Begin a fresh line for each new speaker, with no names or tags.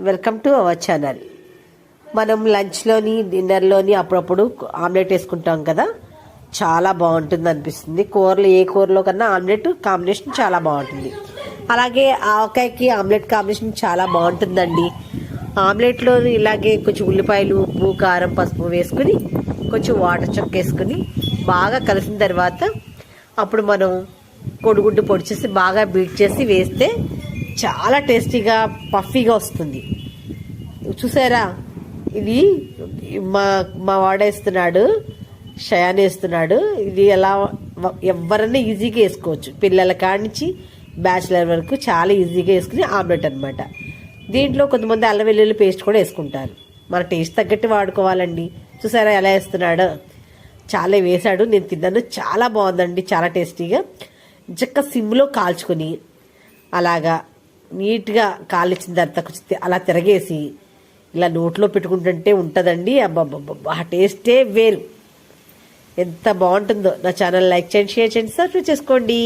Welcome to our channel. మనం లంచ్లోని డిన్నర్లోని అప్పుడప్పుడు omelette వేసుకుంటాం కదా, చాలా బాగుంటుంది అనిపిస్తుంది. కూరలు ఏ కూరలో కన్నా ఆమ్లెట్ కాంబినేషన్ చాలా బాగుంటుంది. అలాగే ఆవకాయకి ఆమ్లెట్ కాంబినేషన్ చాలా బాగుంటుందండి. ఆమ్లెట్లో ఇలాగే కొంచెం ఉల్లిపాయలు, ఉప్పు, కారం, పసుపు వేసుకుని కొంచెం వాటర్ చొక్కేసుకుని బాగా కలిసిన తర్వాత అప్పుడు మనం కోడిగుడ్డు పొడి చేసి బాగా బీట్ చేసి వేస్తే చాలా టేస్టీగా పఫీగా వస్తుంది. చూసారా, ఇది మా మా వాడేస్తున్నాడు, షయాన్ వేస్తున్నాడు. ఇది ఎలా ఎవరన్నా ఈజీగా వేసుకోవచ్చు, పిల్లల కానించి బ్యాచిలర్ వరకు చాలా ఈజీగా వేసుకుని ఆమ్లెట్ అనమాట. దీంట్లో కొంతమంది అల్లం వెల్లుల్లి పేస్ట్ కూడా వేసుకుంటారు. మన టేస్ట్ తగ్గట్టు వాడుకోవాలండి. చూసారా ఎలా వేస్తున్నాడో, చాలా వేశాడు. నేను తిన్నాను, చాలా బాగుందండి, చాలా టేస్టీగా. చక్క సిమ్లో కాల్చుకొని అలాగా నీట్గా కాలిచ్చిన తర్వాత కొంచెం అలా తిరగేసి ఇలా నోట్లో పెట్టుకుంటుంటే ఉంటుందండి. అబ్బాబ్బా, ఆ టేస్టే వేరు. ఎంత బాగుంటుందో. నా ఛానల్ లైక్ చేయండి, షేర్ చేయండి, సబ్స్క్రైబ్ చేసుకోండి.